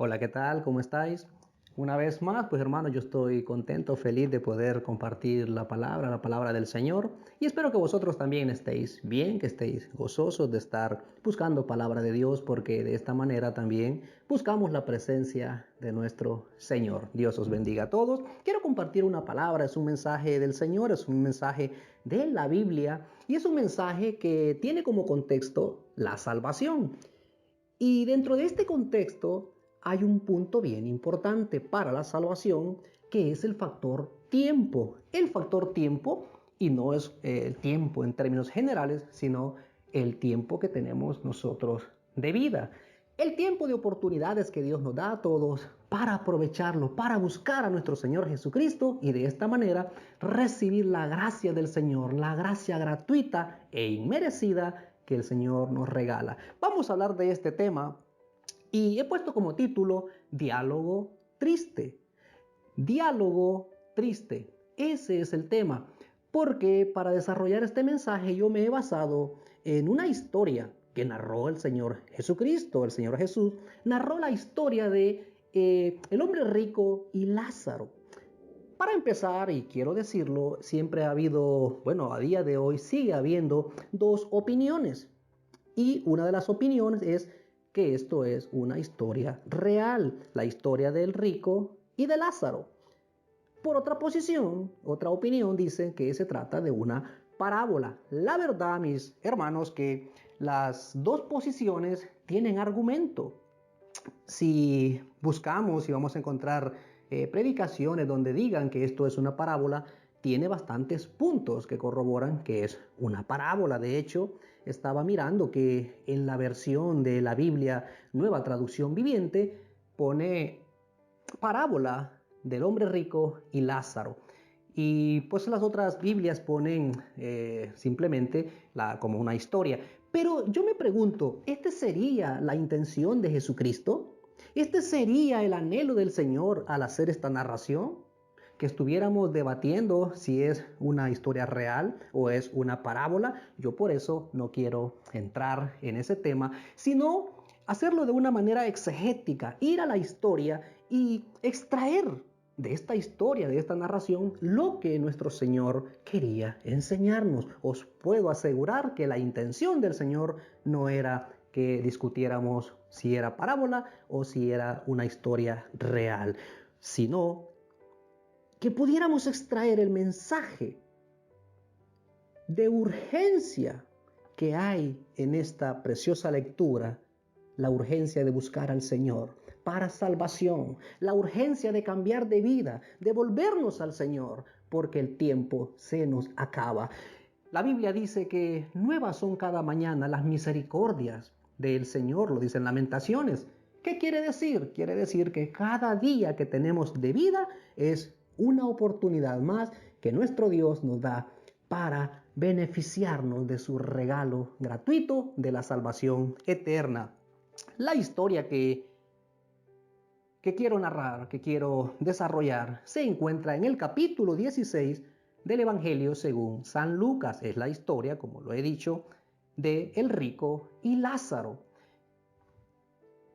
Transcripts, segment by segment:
Hola, ¿qué tal? ¿Cómo estáis? Una vez más, pues hermano, yo estoy contento, feliz de poder compartir la palabra del Señor, y espero que vosotros también estéis bien, que estéis gozosos de estar buscando palabra de Dios, porque de esta manera también buscamos la presencia de nuestro Señor. Dios os bendiga a todos. Quiero compartir una palabra, es un mensaje del Señor, es un mensaje de la Biblia, y es un mensaje que tiene como contexto la salvación. Y dentro de este contexto hay un punto bien importante para la salvación, que es el factor tiempo. El factor tiempo, y no es el tiempo en términos generales, sino el tiempo que tenemos nosotros de vida. El tiempo de oportunidades que Dios nos da a todos para aprovecharlo, para buscar a nuestro Señor Jesucristo y de esta manera recibir la gracia del Señor, la gracia gratuita e inmerecida que el Señor nos regala. Vamos a hablar de este tema y he puesto como título Diálogo triste. Diálogo triste. Ese es el tema. Porque para desarrollar este mensaje yo me he basado en una historia que narró el Señor Jesucristo. El Señor Jesús narró la historia de el hombre rico y Lázaro. Para empezar, y quiero decirlo, siempre ha habido, bueno, a día de hoy sigue habiendo dos opiniones. Y una de las opiniones es que esto es una historia real, la historia del rico y de Lázaro. Por otra posición, otra opinión dice que se trata de una parábola. La verdad, mis hermanos, que las dos posiciones tienen argumento. Si buscamos y vamos a encontrar predicaciones donde digan que esto es una parábola, tiene bastantes puntos que corroboran que es una parábola. De hecho, estaba mirando que en la versión de la Biblia Nueva Traducción Viviente pone parábola del hombre rico y Lázaro. Y pues las otras Biblias ponen simplemente como una historia. Pero yo me pregunto, ¿esta sería la intención de Jesucristo? ¿Este sería el anhelo del Señor al hacer esta narración? Que estuviéramos debatiendo si es una historia real o es una parábola. Yo por eso no quiero entrar en ese tema, sino hacerlo de una manera exegética, ir a la historia y extraer de esta historia, de esta narración, lo que nuestro Señor quería enseñarnos. Os puedo asegurar que la intención del Señor no era que discutiéramos si era parábola o si era una historia real, sino que pudiéramos extraer el mensaje de urgencia que hay en esta preciosa lectura, la urgencia de buscar al Señor para salvación, la urgencia de cambiar de vida, de volvernos al Señor, porque el tiempo se nos acaba. La Biblia dice que nuevas son cada mañana las misericordias del Señor, lo dicen Lamentaciones. ¿Qué quiere decir? Quiere decir que cada día que tenemos de vida es una oportunidad más que nuestro Dios nos da para beneficiarnos de su regalo gratuito de la salvación eterna. La historia que quiero narrar, que quiero desarrollar, se encuentra en el capítulo 16 del Evangelio según San Lucas. Es la historia, como lo he dicho, de el rico y Lázaro.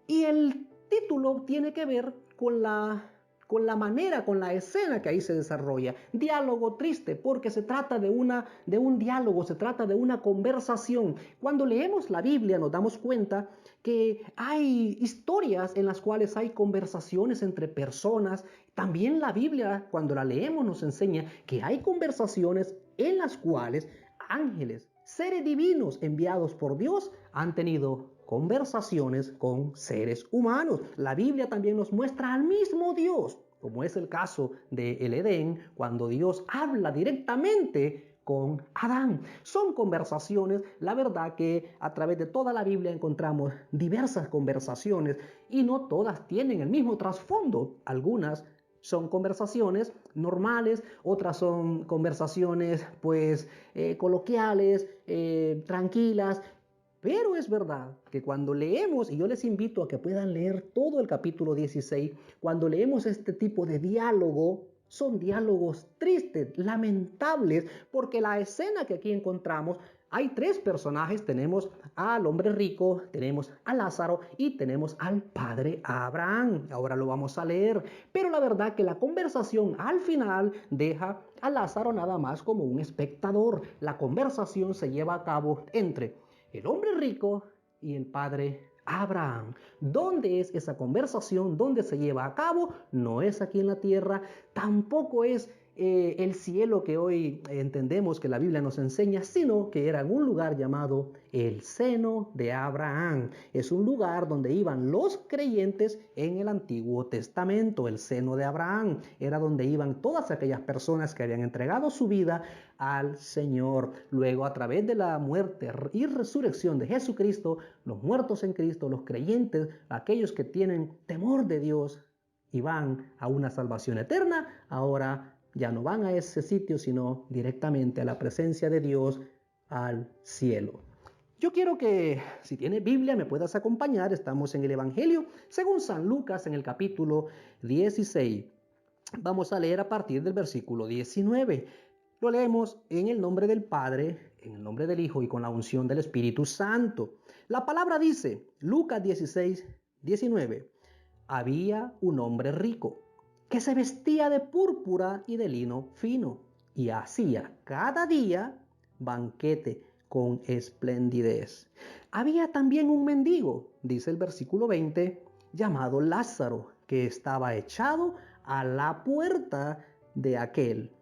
Y el título tiene que ver con la manera, con la escena que ahí se desarrolla. Diálogo triste, porque se trata de un diálogo, se trata de una conversación. Cuando leemos la Biblia nos damos cuenta que hay historias en las cuales hay conversaciones entre personas. También la Biblia, cuando la leemos, nos enseña que hay conversaciones en las cuales ángeles, seres divinos enviados por Dios, han tenido conversaciones con seres humanos. La Biblia también nos muestra al mismo Dios, como es el caso del Edén, cuando Dios habla directamente con Adán. Son conversaciones, la verdad que a través de toda la Biblia encontramos diversas conversaciones y no todas tienen el mismo trasfondo. Algunas son conversaciones normales, otras son conversaciones coloquiales, tranquilas. Pero es verdad que cuando leemos, y yo les invito a que puedan leer todo el capítulo 16, cuando leemos este tipo de diálogo, Son diálogos tristes, lamentables, porque la escena que aquí encontramos, hay tres personajes. Tenemos al hombre rico, tenemos a Lázaro y tenemos al padre Abraham. Ahora lo vamos a leer. Pero la verdad que la conversación al final deja a Lázaro nada más como un espectador. La conversación se lleva a cabo entre el hombre rico y el padre Abraham. ¿Dónde es esa conversación? ¿Dónde se lleva a cabo? No es aquí en la tierra, tampoco es el cielo que hoy entendemos que la Biblia nos enseña, sino que era en un lugar llamado el seno de Abraham. Es un lugar donde iban los creyentes en el Antiguo Testamento. El seno de Abraham era donde iban todas aquellas personas que habían entregado su vida al Señor. Luego, a través de la muerte y resurrección de Jesucristo, los muertos en Cristo, los creyentes, aquellos que tienen temor de Dios y van a una salvación eterna, ahora ya no van a ese sitio, sino directamente a la presencia de Dios, al cielo. Yo quiero que, si tienes Biblia, me puedas acompañar. Estamos en el Evangelio según San Lucas, en el capítulo 16. Vamos a leer a partir del versículo 19. Lo leemos en el nombre del Padre, en el nombre del Hijo y con la unción del Espíritu Santo. La palabra dice, Lucas 16, 19. Había un hombre rico que se vestía de púrpura y de lino fino y hacía cada día banquete con esplendidez. Había también un mendigo, dice el versículo 20, llamado Lázaro, que estaba echado a la puerta de aquel,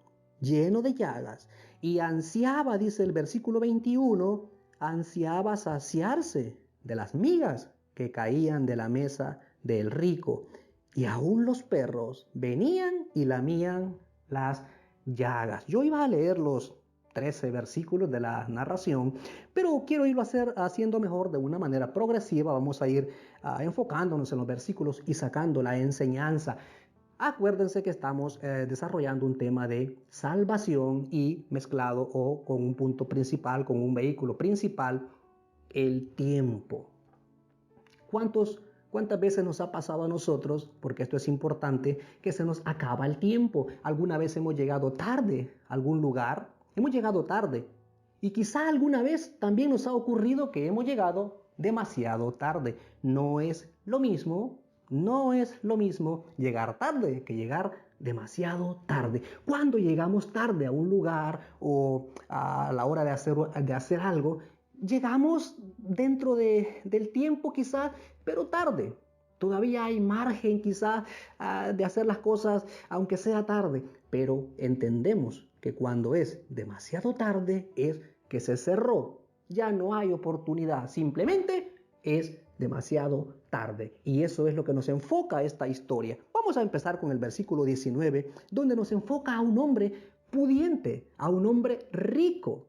lleno de llagas, y ansiaba, dice el versículo 21, ansiaba saciarse de las migas que caían de la mesa del rico, y aún los perros venían y lamían las llagas. Yo iba a leer los 13 versículos de la narración, pero quiero irlo haciendo mejor de una manera progresiva. Vamos a ir enfocándonos en los versículos y sacando la enseñanza. Acuérdense que estamos desarrollando un tema de salvación y mezclado o con un punto principal, con un vehículo principal, el tiempo. ¿Cuántas veces nos ha pasado a nosotros, porque esto es importante, que se nos acaba el tiempo? ¿Alguna vez hemos llegado tarde a algún lugar? Hemos llegado tarde. Y quizá alguna vez también nos ha ocurrido que hemos llegado demasiado tarde. No es lo mismo llegar tarde que llegar demasiado tarde. Cuando llegamos tarde a un lugar o a la hora de hacer algo, llegamos dentro del tiempo quizás, pero tarde. Todavía hay margen quizás de hacer las cosas aunque sea tarde, pero entendemos que cuando es demasiado tarde es que se cerró. Ya no hay oportunidad, simplemente es demasiado tarde. Y eso es lo que nos enfoca esta historia. Vamos a empezar con el versículo 19, donde nos enfoca a un hombre pudiente, a un hombre rico,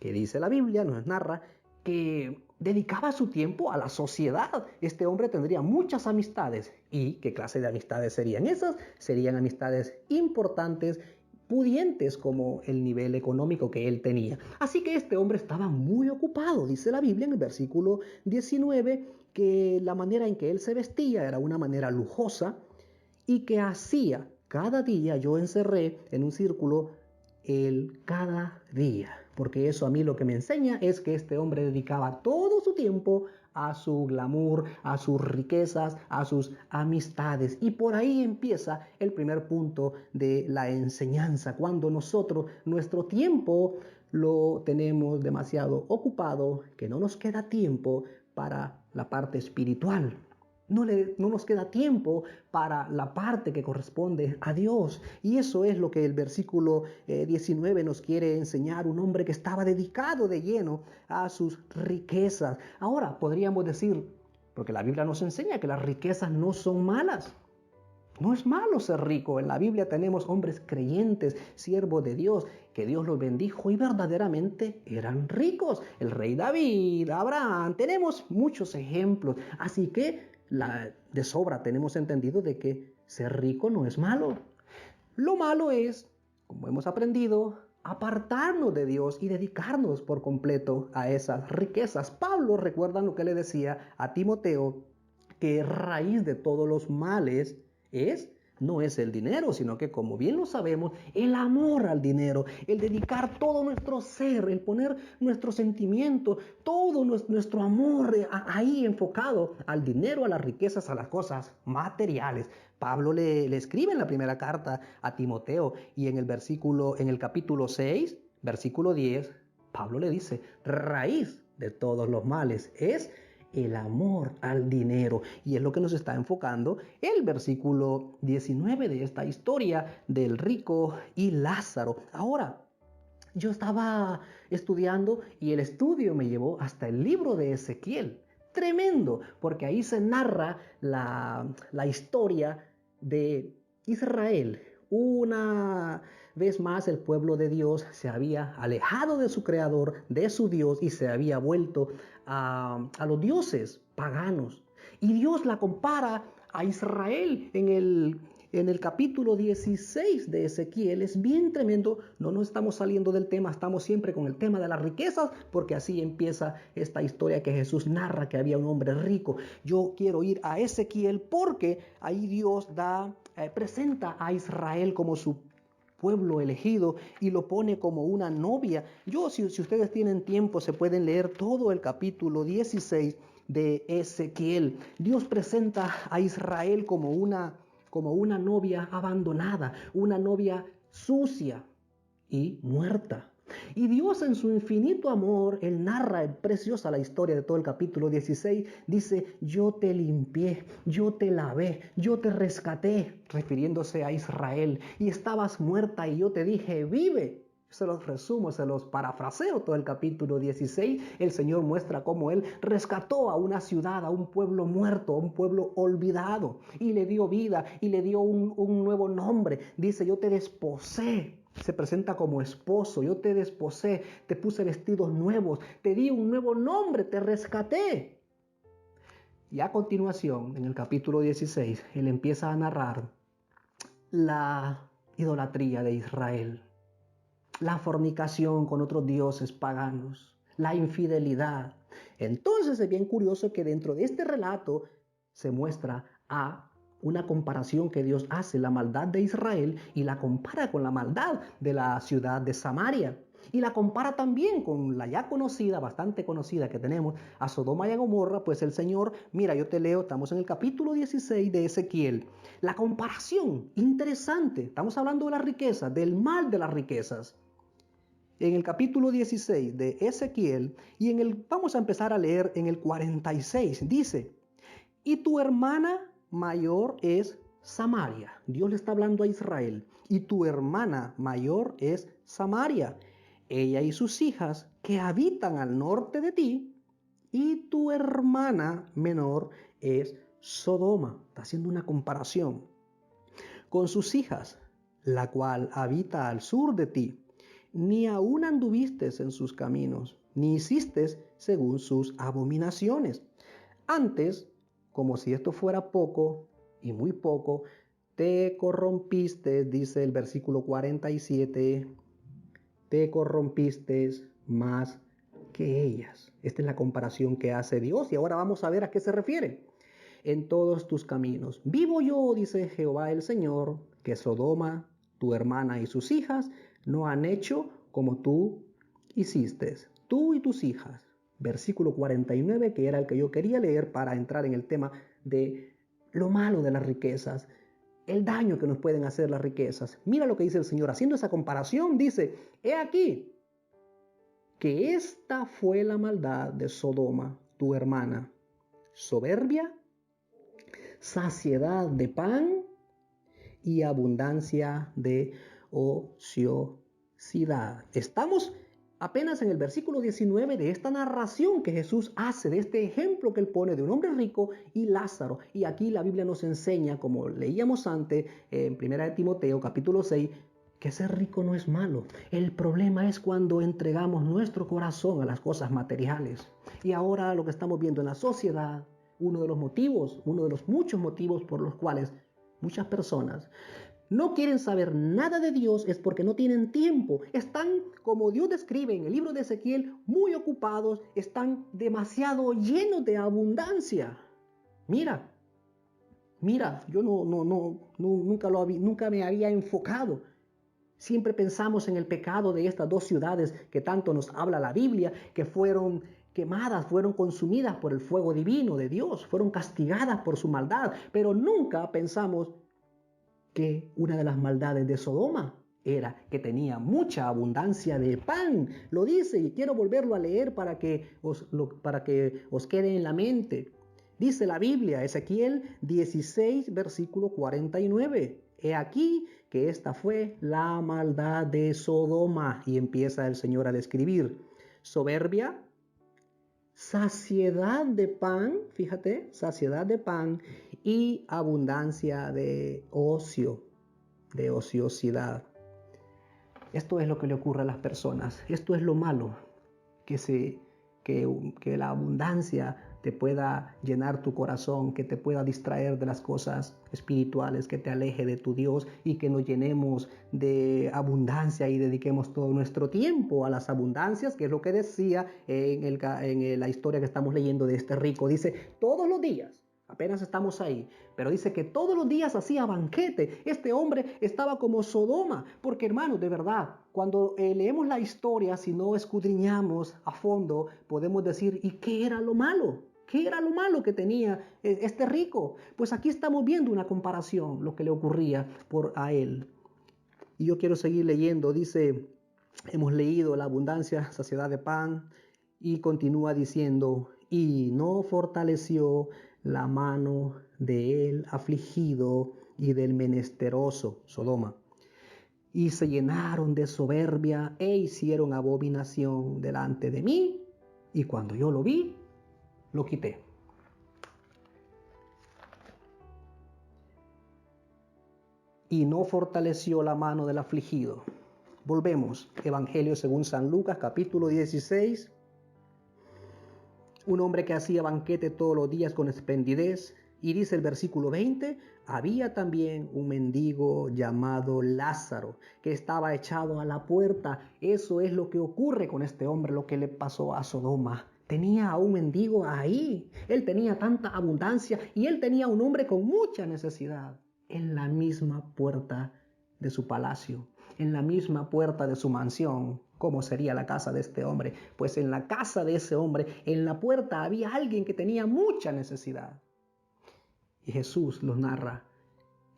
que dice la Biblia, nos narra que dedicaba su tiempo a la sociedad. Este hombre tendría muchas amistades. ¿Y qué clase de amistades serían esas? Serían amistades importantes, pudientes como el nivel económico que él tenía. Así que este hombre estaba muy ocupado. Dice la Biblia en el versículo 19 que la manera en que él se vestía era una manera lujosa y que hacía cada día, yo encerré en un círculo el cada día, porque eso a mí lo que me enseña es que este hombre dedicaba todo su tiempo a su glamour, a sus riquezas, a sus amistades. Y por ahí empieza el primer punto de la enseñanza, cuando nosotros nuestro tiempo lo tenemos demasiado ocupado, que no nos queda tiempo para la parte espiritual. No nos queda tiempo para la parte que corresponde a Dios. Y eso es lo que el versículo 19 nos quiere enseñar. Un hombre que estaba dedicado de lleno a sus riquezas. Ahora podríamos decir, porque la Biblia nos enseña que las riquezas no son malas. No es malo ser rico. En la Biblia tenemos hombres creyentes, siervos de Dios, que Dios los bendijo y verdaderamente eran ricos. El rey David, Abraham, tenemos muchos ejemplos. Así que de sobra tenemos entendido de que ser rico no es malo. Lo malo es, como hemos aprendido, apartarnos de Dios y dedicarnos por completo a esas riquezas. Pablo, recuerdan lo que le decía a Timoteo, que raíz de todos los males es no es el dinero, sino que, como bien lo sabemos, el amor al dinero, el dedicar todo nuestro ser, el poner nuestro sentimiento, todo nuestro amor ahí enfocado al dinero, a las riquezas, a las cosas materiales. Pablo le escribe en la primera carta a Timoteo y en el capítulo 6, versículo 10, Pablo le dice, raíz de todos los males es el amor al dinero. Y es lo que nos está enfocando el versículo 19 de esta historia del rico y Lázaro. Ahora, yo estaba estudiando y el estudio me llevó hasta el libro de Ezequiel. Tremendo, porque ahí se narra la historia de Israel. Una vez más el pueblo de Dios se había alejado de su creador, de su Dios, y se había vuelto a los dioses paganos. Y Dios la compara a Israel en el capítulo 16 de Ezequiel. Es bien tremendo. No nos estamos saliendo del tema, estamos siempre con el tema de las riquezas, porque así empieza esta historia que Jesús narra, que había un hombre rico. Yo quiero ir a Ezequiel porque ahí Dios presenta a Israel como su pueblo elegido y lo pone como una novia. Si ustedes tienen tiempo, se pueden leer todo el capítulo 16 de Ezequiel. Dios presenta a Israel como una novia abandonada, una novia sucia y muerta. Y Dios en su infinito amor, Él narra preciosa la historia de todo el capítulo 16, dice, yo te limpié, yo te lavé, yo te rescaté, refiriéndose a Israel, y estabas muerta y yo te dije, vive. Se los resumo, se los parafraseo todo el capítulo 16. El Señor muestra cómo Él rescató a una ciudad, a un pueblo muerto, a un pueblo olvidado, y le dio vida y le dio un nuevo nombre. Dice, yo te desposé. Se presenta como esposo, yo te desposé, te puse vestidos nuevos, te di un nuevo nombre, te rescaté. Y a continuación, en el capítulo 16, Él empieza a narrar la idolatría de Israel, la fornicación con otros dioses paganos, la infidelidad. Entonces es bien curioso que dentro de este relato se muestra una comparación que Dios hace, la maldad de Israel, y la compara con la maldad de la ciudad de Samaria. Y la compara también con la ya conocida, bastante conocida que tenemos, a Sodoma y a Gomorra. Pues el Señor, mira, yo te leo, estamos en el capítulo 16 de Ezequiel. La comparación, interesante, estamos hablando de las riquezas, del mal de las riquezas. En el capítulo 16 de Ezequiel, vamos a empezar a leer en el 46, dice, y tu hermana mayor es Samaria. Dios le está hablando a Israel. Y tu hermana mayor es Samaria. Ella y sus hijas que habitan al norte de ti. Y tu hermana menor es Sodoma. Está haciendo una comparación con sus hijas, la cual habita al sur de ti. Ni aún anduviste en sus caminos, ni hiciste según sus abominaciones. Antes, como si esto fuera poco y muy poco, te corrompiste, dice el versículo 47, te corrompiste más que ellas. Esta es la comparación que hace Dios y ahora vamos a ver a qué se refiere. En todos tus caminos. Vivo yo, dice Jehová el Señor, que Sodoma, tu hermana y sus hijas, no han hecho como tú hiciste, tú y tus hijas. Versículo 49, que era el que yo quería leer para entrar en el tema de lo malo de las riquezas, el daño que nos pueden hacer las riquezas. Mira lo que dice el Señor, haciendo esa comparación, dice, he aquí que esta fue la maldad de Sodoma, tu hermana, soberbia, saciedad de pan y abundancia de ociosidad. Estamos apenas en el versículo 19 de esta narración que Jesús hace, de este ejemplo que él pone de un hombre rico y Lázaro. Y aquí la Biblia nos enseña, como leíamos antes en 1 Timoteo capítulo 6, que ser rico no es malo. El problema es cuando entregamos nuestro corazón a las cosas materiales. Y ahora lo que estamos viendo en la sociedad, uno de los muchos motivos por los cuales muchas personas no quieren saber nada de Dios es porque no tienen tiempo. Están, como Dios describe en el libro de Ezequiel, muy ocupados, están demasiado llenos de abundancia. Mira, Mira, yo nunca me había enfocado. Siempre pensamos en el pecado de estas dos ciudades que tanto nos habla la Biblia, que fueron quemadas, fueron consumidas por el fuego divino de Dios, fueron castigadas por su maldad, pero nunca pensamos que una de las maldades de Sodoma era que tenía mucha abundancia de pan. Lo dice y quiero volverlo a leer para que os quede en la mente. Dice la Biblia, Ezequiel 16, versículo 49. He aquí que esta fue la maldad de Sodoma. Y empieza el Señor a describir: soberbia, saciedad de pan, fíjate, saciedad de pan y abundancia de ocio, de ociosidad. Esto es lo que le ocurre a las personas. Esto es lo malo, que la abundancia te pueda llenar tu corazón, que te pueda distraer de las cosas espirituales, que te aleje de tu Dios y que nos llenemos de abundancia y dediquemos todo nuestro tiempo a las abundancias, que es lo que decía en la historia que estamos leyendo de este rico. Dice, todos los días. Apenas estamos ahí, pero dice que todos los días hacía banquete. Este hombre estaba como Sodoma, porque hermanos, de verdad, cuando leemos la historia, si no escudriñamos a fondo, podemos decir, ¿y qué era lo malo? ¿Qué era lo malo que tenía este rico? Pues aquí estamos viendo una comparación, lo que le ocurría a él. Y yo quiero seguir leyendo, dice, hemos leído la abundancia, saciedad de pan, y continúa diciendo, y no fortaleció la mano del afligido y del menesteroso, Sodoma. Y se llenaron de soberbia e hicieron abominación delante de mí, y cuando yo lo vi, lo quité. Y no fortaleció la mano del afligido. Volvemos, Evangelio según San Lucas, capítulo 16. Un hombre que hacía banquete todos los días con esplendidez. Y dice el versículo 20, había también un mendigo llamado Lázaro, que estaba echado a la puerta. Eso es lo que ocurre con este hombre, lo que le pasó a Sodoma. Tenía a un mendigo ahí. Él tenía tanta abundancia y él tenía un hombre con mucha necesidad en la misma puerta de su palacio, en la misma puerta de su mansión. ¿Cómo sería la casa de este hombre? Pues en la casa de ese hombre, en la puerta había alguien que tenía mucha necesidad. Y Jesús nos narra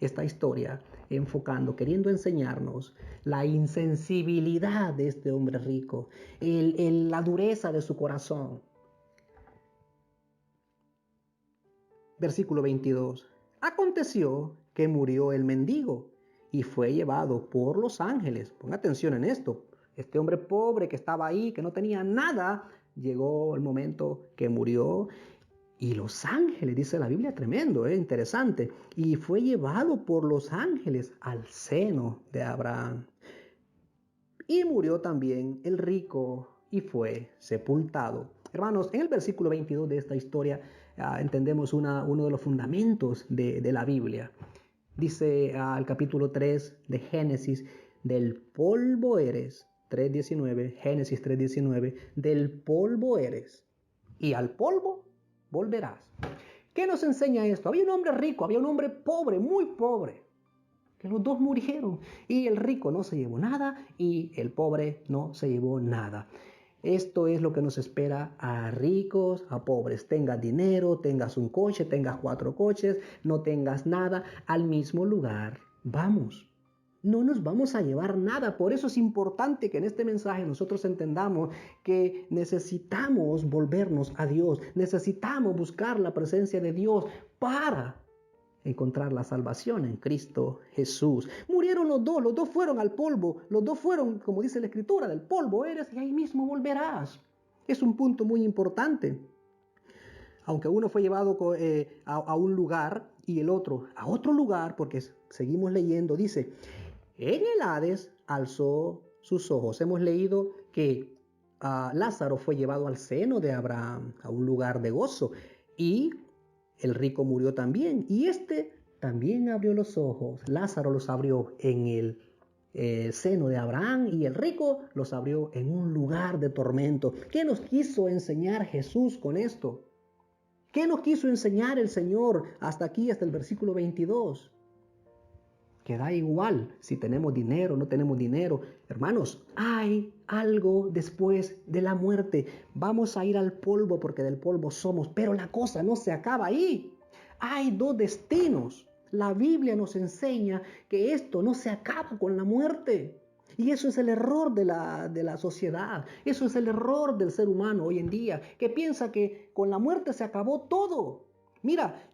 esta historia enfocando, queriendo enseñarnos la insensibilidad de este hombre rico, la dureza de su corazón. Versículo 22. Aconteció que murió el mendigo y fue llevado por los ángeles. Pon atención en esto. Este hombre pobre que estaba ahí, que no tenía nada, llegó el momento que murió. Y los ángeles, dice la Biblia, tremendo, interesante. Y fue llevado por los ángeles al seno de Abraham. Y murió también el rico y fue sepultado. Hermanos, en el versículo 22 de esta historia entendemos uno de los fundamentos de la Biblia. Dice el capítulo 3 de Génesis, del polvo eres, 3:19, Génesis 3:19, del polvo eres y al polvo volverás. ¿Qué nos enseña esto? Había un hombre rico, había un hombre pobre, muy pobre, que los dos murieron y el rico no se llevó nada y el pobre no se llevó nada. Esto es lo que nos espera a ricos, a pobres. Tengas dinero, tengas un coche, tengas 4 coches, no tengas nada, al mismo lugar vamos. No nos vamos a llevar nada. Por eso es importante que en este mensaje nosotros entendamos que necesitamos volvernos a Dios. Necesitamos buscar la presencia de Dios para encontrar la salvación en Cristo Jesús. Murieron los dos fueron al polvo, los dos fueron, como dice la Escritura, del polvo eres y ahí mismo volverás. Es un punto muy importante. Aunque uno fue llevado a un lugar y el otro a otro lugar, porque seguimos leyendo, dice, en el Hades alzó sus ojos. Hemos leído que Lázaro fue llevado al seno de Abraham, a un lugar de gozo, y el rico murió también, y este también abrió los ojos. Lázaro los abrió en el seno de Abraham y el rico los abrió en un lugar de tormento. ¿Qué nos quiso enseñar Jesús con esto? ¿Qué nos quiso enseñar el Señor hasta aquí, hasta el versículo 22? Que da igual si tenemos dinero o no tenemos dinero. Hermanos, hay algo después de la muerte. Vamos a ir al polvo porque del polvo somos, pero la cosa no se acaba ahí. Hay dos destinos. La Biblia nos enseña que esto no se acaba con la muerte. Y eso es el error de la sociedad. Eso es el error del ser humano hoy en día, que piensa que con la muerte se acabó todo. Mira,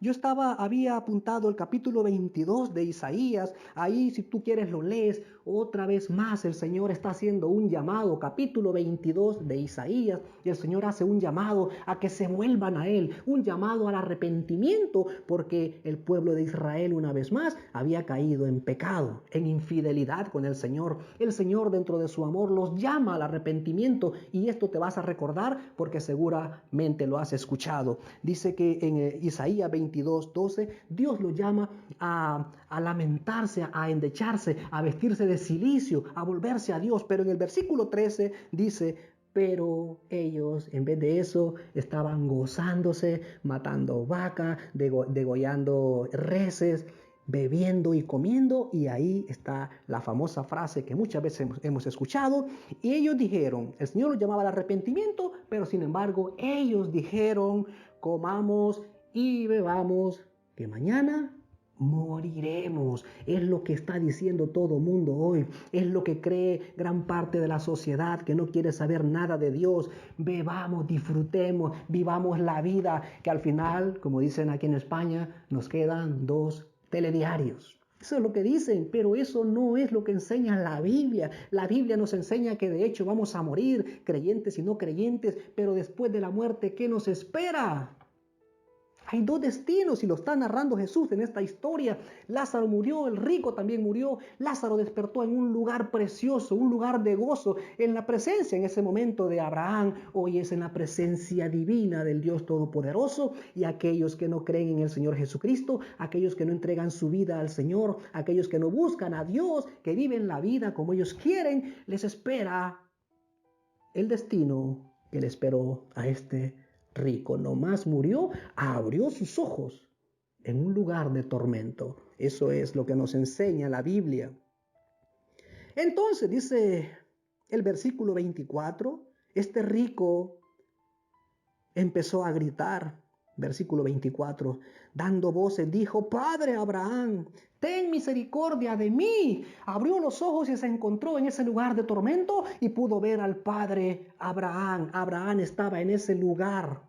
había apuntado el capítulo 22 de Isaías. Ahí, si tú quieres, lo lees. Otra vez más, el Señor está haciendo un llamado. Capítulo 22 de Isaías. Y el Señor hace un llamado a que se vuelvan a Él. Un llamado al arrepentimiento. Porque el pueblo de Israel, una vez más, había caído en pecado, en infidelidad con el Señor. El Señor, dentro de su amor, los llama al arrepentimiento. Y esto te vas a recordar porque seguramente lo has escuchado. Dice que en Isaías 22:12, Dios lo llama a lamentarse, a endecharse, a vestirse de cilicio, a volverse a Dios. Pero en el versículo 13 dice: pero ellos, en vez de eso, estaban gozándose, matando vacas, degollando reses, bebiendo y comiendo. Y ahí está la famosa frase que muchas veces hemos escuchado. Y ellos dijeron, el Señor los llamaba al arrepentimiento, pero sin embargo ellos dijeron: comamos y bebamos, que mañana moriremos. Es lo que está diciendo todo el mundo hoy. Es lo que cree gran parte de la sociedad que no quiere saber nada de Dios. Bebamos, disfrutemos, vivamos la vida, que al final, como dicen aquí en España, nos quedan 2 telediarios. Eso es lo que dicen, pero eso no es lo que enseña la Biblia. La Biblia nos enseña que de hecho vamos a morir, creyentes y no creyentes, pero después de la muerte, ¿qué nos espera? Hay 2 destinos y lo está narrando Jesús en esta historia. Lázaro murió, el rico también murió. Lázaro despertó en un lugar precioso, un lugar de gozo, en la presencia en ese momento de Abraham. Hoy es en la presencia divina del Dios Todopoderoso. Y aquellos que no creen en el Señor Jesucristo, aquellos que no entregan su vida al Señor, aquellos que no buscan a Dios, que viven la vida como ellos quieren, les espera el destino que le esperó a este rico. Nomás murió, abrió sus ojos en un lugar de tormento. Eso es lo que nos enseña la Biblia. Entonces dice el versículo 24, este rico empezó a gritar. Versículo 24, dando voces, dijo: Padre Abraham, ten misericordia de mí. Abrió los ojos y se encontró en ese lugar de tormento y pudo ver al padre Abraham. Abraham estaba en ese lugar.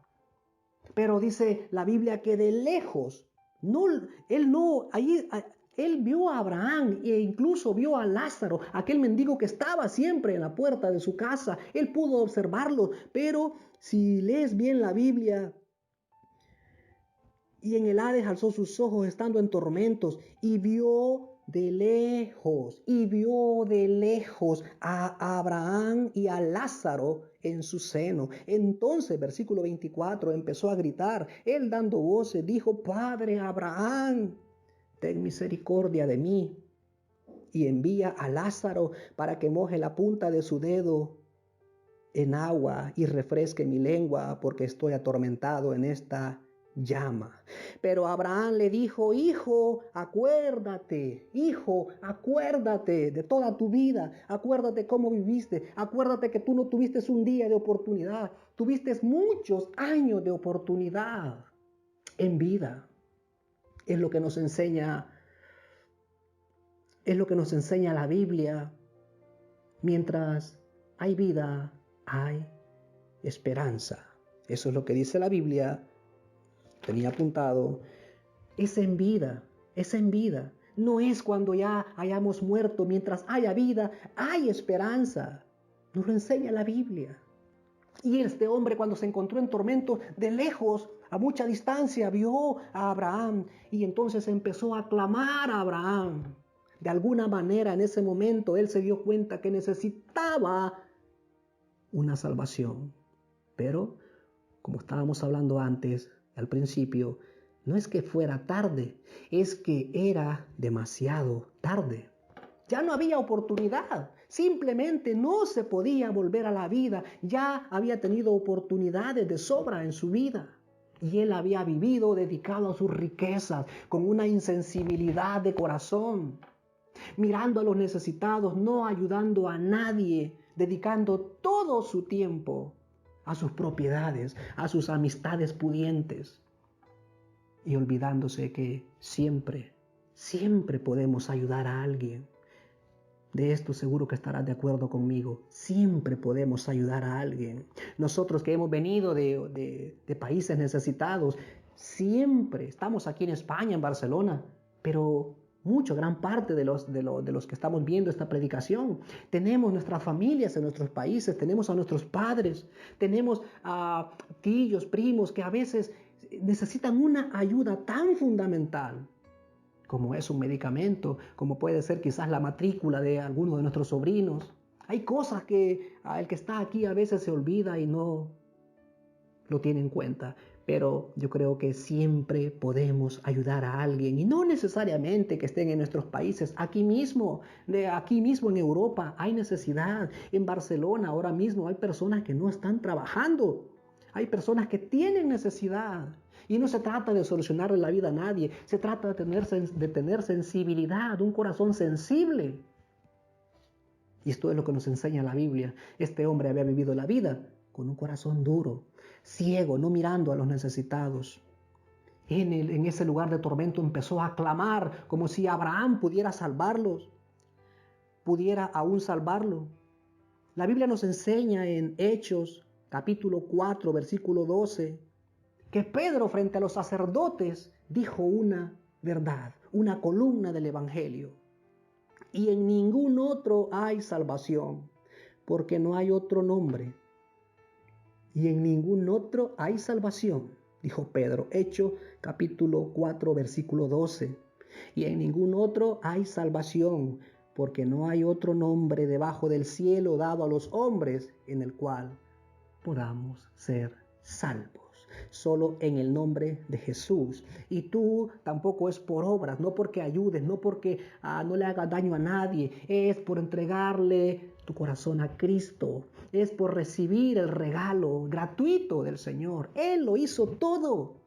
Pero dice la Biblia que de lejos, él vio a Abraham e incluso vio a Lázaro, aquel mendigo que estaba siempre en la puerta de su casa. Él pudo observarlo, pero si lees bien la Biblia, y en el Hades alzó sus ojos estando en tormentos y vio de lejos a Abraham y a Lázaro en su seno. Entonces, versículo 24, empezó a gritar, él dando voces, dijo: Padre Abraham, ten misericordia de mí y envía a Lázaro para que moje la punta de su dedo en agua y refresque mi lengua, porque estoy atormentado en esta llama. Pero Abraham le dijo: hijo, acuérdate de toda tu vida, acuérdate cómo viviste, acuérdate que tú no tuviste un día de oportunidad, tuviste muchos años de oportunidad en vida. Es lo que nos enseña la Biblia. Mientras hay vida, hay esperanza. Eso es lo que dice la Biblia. Tenía apuntado, es en vida. No es cuando ya hayamos muerto. Mientras haya vida, hay esperanza. Nos lo enseña la Biblia. Y este hombre, cuando se encontró en tormento, de lejos, a mucha distancia, vio a Abraham y entonces empezó a clamar a Abraham. De alguna manera, en ese momento, él se dio cuenta que necesitaba una salvación. Pero, como estábamos hablando antes, al principio, no es que fuera tarde, es que era demasiado tarde. Ya no había oportunidad, simplemente no se podía volver a la vida. Ya había tenido oportunidades de sobra en su vida. Y él había vivido dedicado a sus riquezas, con una insensibilidad de corazón, mirando a los necesitados, no ayudando a nadie, dedicando todo su tiempo a sus propiedades, a sus amistades pudientes, y olvidándose que siempre, siempre podemos ayudar a alguien. De esto seguro que estarás de acuerdo conmigo. Siempre podemos ayudar a alguien. Nosotros que hemos venido de países necesitados, siempre estamos aquí en España, en Barcelona, pero gran parte de los que estamos viendo esta predicación, tenemos nuestras familias en nuestros países, tenemos a nuestros padres, tenemos a tíos, primos que a veces necesitan una ayuda tan fundamental como es un medicamento, como puede ser quizás la matrícula de alguno de nuestros sobrinos. Hay cosas que el que está aquí a veces se olvida y no lo tiene en cuenta, pero yo creo que siempre podemos ayudar a alguien, y no necesariamente que estén en nuestros países. Aquí mismo en Europa hay necesidad. En Barcelona ahora mismo hay personas que no están trabajando. Hay personas que tienen necesidad. Y no se trata de solucionarle la vida a nadie, se trata de tener sensibilidad, un corazón sensible. Y esto es lo que nos enseña la Biblia. Este hombre había vivido la vida con un corazón duro, ciego, no mirando a los necesitados. En ese lugar de tormento empezó a clamar como si Abraham pudiera salvarlos, pudiera aún salvarlo. La Biblia nos enseña en Hechos, capítulo 4, versículo 12, que Pedro frente a los sacerdotes dijo una verdad, una columna del Evangelio. Y en ningún otro hay salvación, porque no hay otro nombre. Y en ningún otro hay salvación, dijo Pedro. Hechos capítulo 4, versículo 12. Y en ningún otro hay salvación, porque no hay otro nombre debajo del cielo dado a los hombres en el cual podamos ser salvos. Solo en el nombre de Jesús. Y tú tampoco es por obras, no porque ayudes, no porque no le hagas daño a nadie, es por entregarle tu corazón a Cristo, es por recibir el regalo gratuito del Señor. Él lo hizo todo.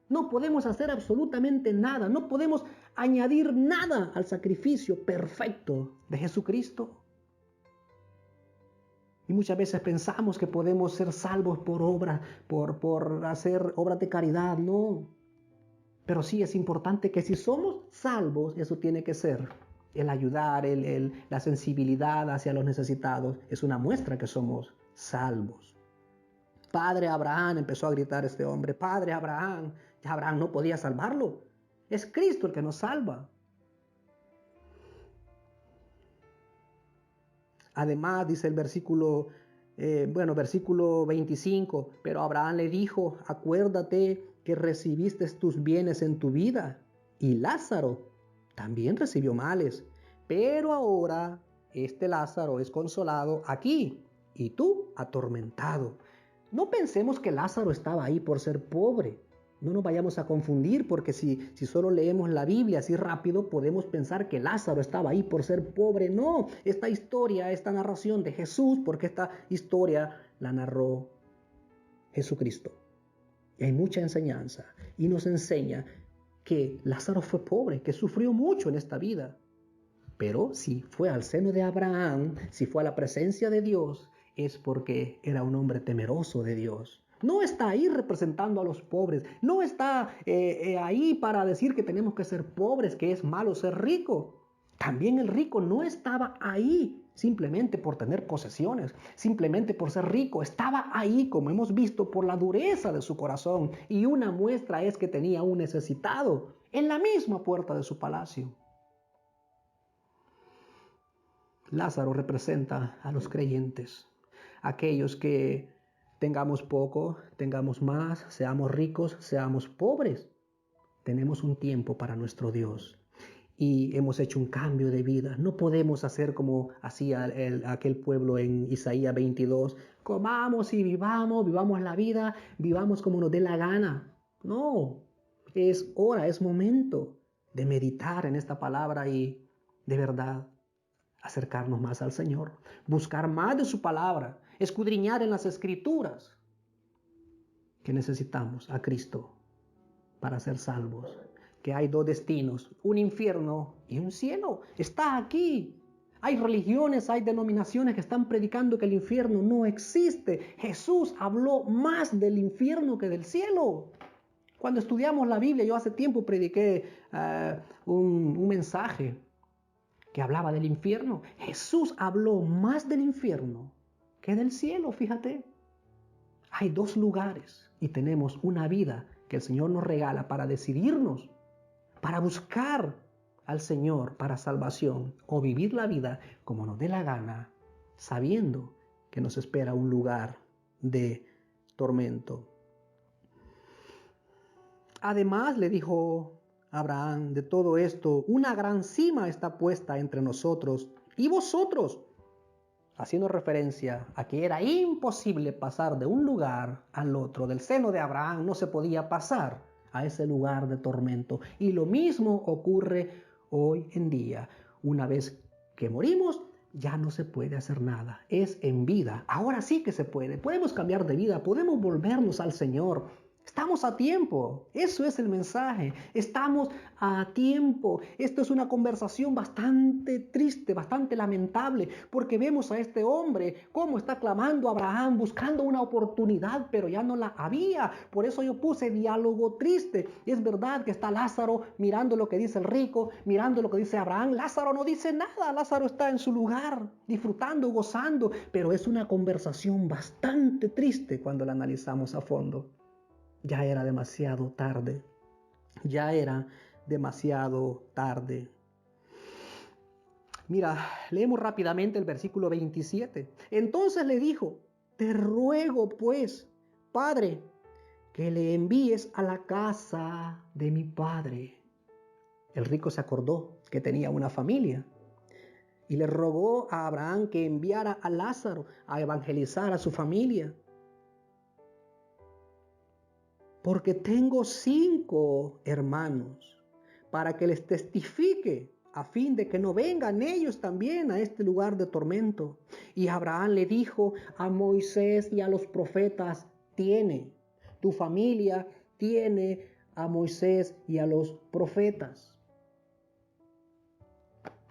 No podemos hacer absolutamente nada, no podemos añadir nada al sacrificio perfecto de Jesucristo. Y muchas veces pensamos que podemos ser salvos por obras, por hacer obras de caridad. No. Pero sí es importante que si somos salvos, eso tiene que ser el ayudar, la sensibilidad hacia los necesitados. Es una muestra que somos salvos. Padre Abraham, empezó a gritar este hombre. Padre Abraham. Ya Abraham no podía salvarlo. Es Cristo el que nos salva. Además, dice el versículo 25, pero Abraham le dijo, acuérdate que recibiste tus bienes en tu vida, y Lázaro también recibió males, pero ahora este Lázaro es consolado aquí, y tú atormentado. No pensemos que Lázaro estaba ahí por ser pobre. No nos vayamos a confundir, porque si solo leemos la Biblia así rápido, podemos pensar que Lázaro estaba ahí por ser pobre. No, esta historia, esta narración de Jesús, porque esta historia la narró Jesucristo. Y hay mucha enseñanza, y nos enseña que Lázaro fue pobre, que sufrió mucho en esta vida. Pero si fue al seno de Abraham, si fue a la presencia de Dios, es porque era un hombre temeroso de Dios. No está ahí representando a los pobres. No está ahí para decir que tenemos que ser pobres, que es malo ser rico. También el rico no estaba ahí simplemente por tener posesiones, simplemente por ser rico. Estaba ahí, como hemos visto, por la dureza de su corazón. Y una muestra es que tenía un necesitado en la misma puerta de su palacio. Lázaro representa a los creyentes, aquellos que tengamos poco, tengamos más, seamos ricos, seamos pobres. Tenemos un tiempo para nuestro Dios y hemos hecho un cambio de vida. No podemos hacer como hacía aquel pueblo en Isaías 22. Comamos y vivamos la vida, vivamos como nos dé la gana. No, es hora, es momento de meditar en esta palabra y de verdad acercarnos más al Señor, buscar más de su palabra, escudriñar en las Escrituras. que necesitamos a Cristo para ser salvos, que hay dos destinos, un infierno y un cielo. Está aquí. Hay religiones, hay denominaciones que están predicando que el infierno no existe. Jesús habló más del infierno que del cielo. Cuando estudiamos la Biblia, yo hace tiempo prediqué un mensaje que hablaba del infierno. Jesús habló más del infierno que del cielo, fíjate. Hay dos lugares y tenemos una vida que el Señor nos regala para decidirnos, para buscar al Señor para salvación o vivir la vida como nos dé la gana, sabiendo que nos espera un lugar de tormento. Además, le dijo Abraham, de todo esto, una gran cima está puesta entre nosotros y vosotros, haciendo referencia a que era imposible pasar de un lugar al otro. Del seno de Abraham no se podía pasar a ese lugar de tormento. Y lo mismo ocurre hoy en día. Una vez que morimos, ya no se puede hacer nada. Es en vida. Ahora sí que se puede. Podemos cambiar de vida. Podemos volvernos al Señor. Estamos a tiempo. Eso es el mensaje. Estamos a tiempo. Esto es una conversación bastante triste, bastante lamentable, porque vemos a este hombre cómo está clamando a Abraham, buscando una oportunidad, pero ya no la había. Por eso yo puse diálogo triste. Es verdad que está Lázaro mirando lo que dice el rico, mirando lo que dice Abraham. Lázaro no dice nada. Lázaro está en su lugar, disfrutando, gozando, pero es una conversación bastante triste cuando la analizamos a fondo. Ya era demasiado tarde. Ya era demasiado tarde. Mira, leemos rápidamente el versículo 27. Entonces le dijo, te ruego pues, Padre, que le envíes a la casa de mi padre. El rico se acordó que tenía una familia y le rogó a Abraham que enviara a Lázaro a evangelizar a su familia. Porque tengo 5 hermanos, para que les testifique, a fin de que no vengan ellos también a este lugar de tormento. Y Abraham le dijo a Moisés y a los profetas, tu familia tiene a Moisés y a los profetas.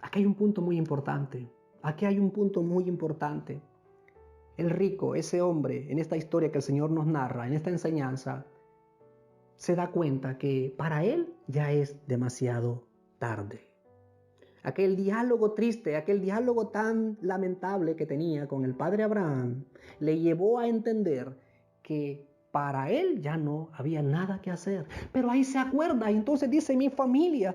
Aquí hay un punto muy importante. El rico, ese hombre, en esta historia que el Señor nos narra, en esta enseñanza, se da cuenta que para él ya es demasiado tarde. Aquel diálogo triste, aquel diálogo tan lamentable que tenía con el padre Abraham, le llevó a entender que para él ya no había nada que hacer. Pero ahí se acuerda y entonces dice, mi familia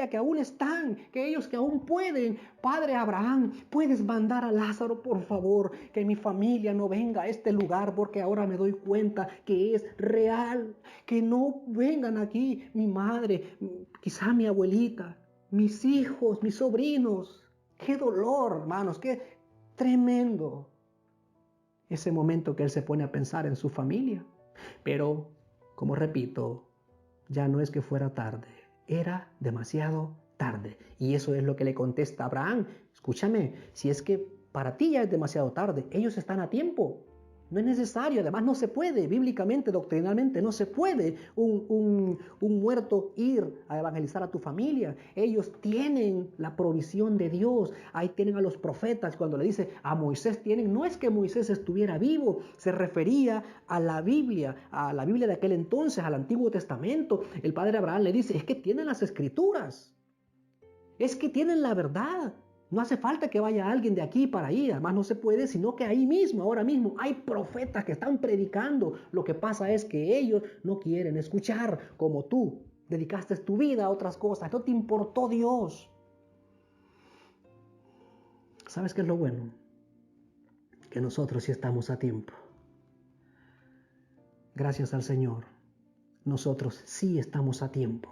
que aún están, que ellos que aún pueden. Padre Abraham, ¿puedes mandar a Lázaro, por favor, que mi familia no venga a este lugar? Porque ahora me doy cuenta que es real, que no vengan aquí mi madre, quizá mi abuelita, mis hijos, mis sobrinos. Qué dolor, hermanos, qué tremendo ese momento que él se pone a pensar en su familia. Pero, como repito, ya no es que fuera tarde, era demasiado tarde. Y eso es lo que le contesta Abraham. Escúchame, si es que para ti ya es demasiado tarde, ellos están a tiempo. No es necesario, además no se puede, bíblicamente, doctrinalmente, no se puede un muerto ir a evangelizar a tu familia. Ellos tienen la provisión de Dios, ahí tienen a los profetas. Cuando le dice a Moisés tienen, no es que Moisés estuviera vivo, se refería a la Biblia de aquel entonces, al Antiguo Testamento. El padre Abraham le dice, es que tienen las Escrituras, es que tienen la verdad. No hace falta que vaya alguien de aquí para ahí, además no se puede, sino que ahí mismo, ahora mismo, hay profetas que están predicando. Lo que pasa es que ellos no quieren escuchar, como tú dedicaste tu vida a otras cosas, no te importó Dios. ¿Sabes qué es lo bueno? Que nosotros sí estamos a tiempo. Gracias al Señor, nosotros sí estamos a tiempo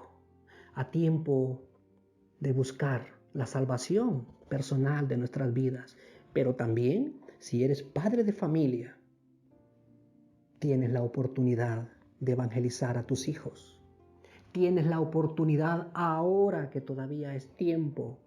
de buscar la salvación personal de nuestras vidas. Pero también, si eres padre de familia, tienes la oportunidad de evangelizar a tus hijos. Tienes la oportunidad ahora que todavía es tiempo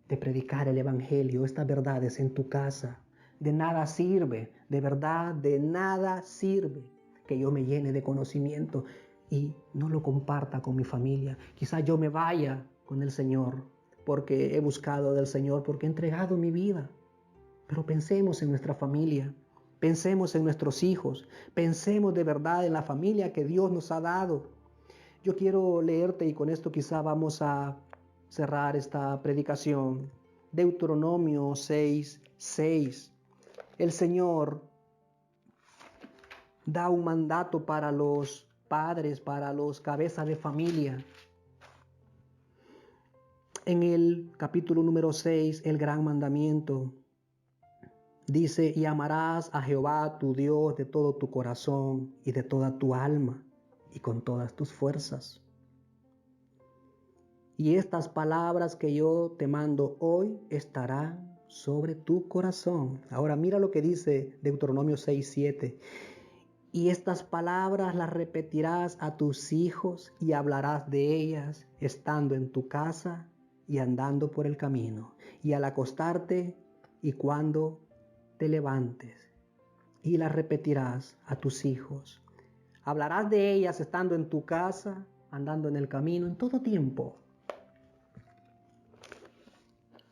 de predicar el evangelio, estas verdades en tu casa. De nada sirve, de verdad, de nada sirve que yo me llene de conocimiento y no lo comparta con mi familia. Quizás yo me vaya con el Señor porque he buscado del Señor, porque he entregado mi vida. Pero pensemos en nuestra familia, pensemos en nuestros hijos, pensemos de verdad en la familia que Dios nos ha dado. Yo quiero leerte y con esto quizá vamos a cerrar esta predicación. Deuteronomio 6:6. El Señor da un mandato para los padres, para los cabezas de familia. En el capítulo número 6, el gran mandamiento, dice: y amarás a Jehová tu Dios de todo tu corazón y de toda tu alma y con todas tus fuerzas. Y estas palabras que yo te mando hoy estarán sobre tu corazón. Ahora mira lo que dice Deuteronomio 6:7. Y estas palabras las repetirás a tus hijos y hablarás de ellas estando en tu casa y andando por el camino y al acostarte y cuando te levantes. Y las repetirás a tus hijos. Hablarás de ellas estando en tu casa, andando en el camino, en todo tiempo.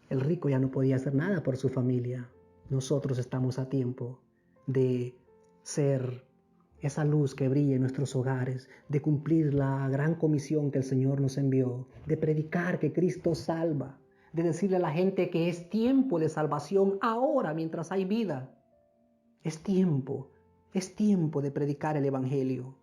El rico ya no podía hacer nada por su familia. Nosotros estamos a tiempo de ser esa luz que brilla en nuestros hogares, de cumplir la gran comisión que el Señor nos envió, de predicar que Cristo salva, de decirle a la gente que es tiempo de salvación ahora mientras hay vida. Es tiempo de predicar el Evangelio.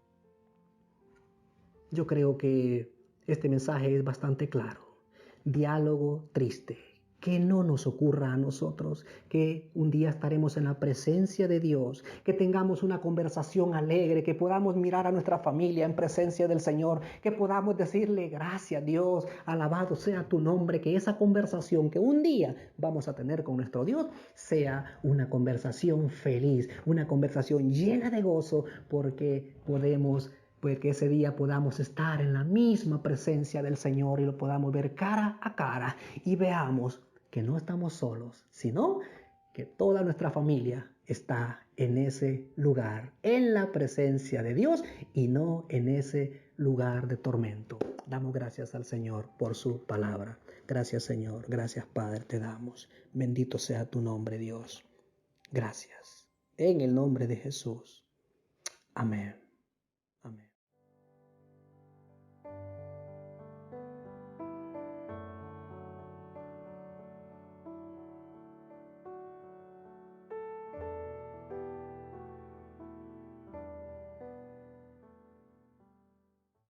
Yo creo que este mensaje es bastante claro. Diálogo triste. Que no nos ocurra a nosotros, que un día estaremos en la presencia de Dios, que tengamos una conversación alegre, que podamos mirar a nuestra familia en presencia del Señor, que podamos decirle gracias Dios, alabado sea tu nombre, que esa conversación que un día vamos a tener con nuestro Dios sea una conversación feliz, una conversación llena de gozo, porque que ese día podamos estar en la misma presencia del Señor y lo podamos ver cara a cara y veamos que no estamos solos, sino que toda nuestra familia está en ese lugar, en la presencia de Dios y no en ese lugar de tormento. Damos gracias al Señor por su palabra. Gracias, Señor. Gracias, Padre, te damos. Bendito sea tu nombre, Dios. Gracias. En el nombre de Jesús. Amén.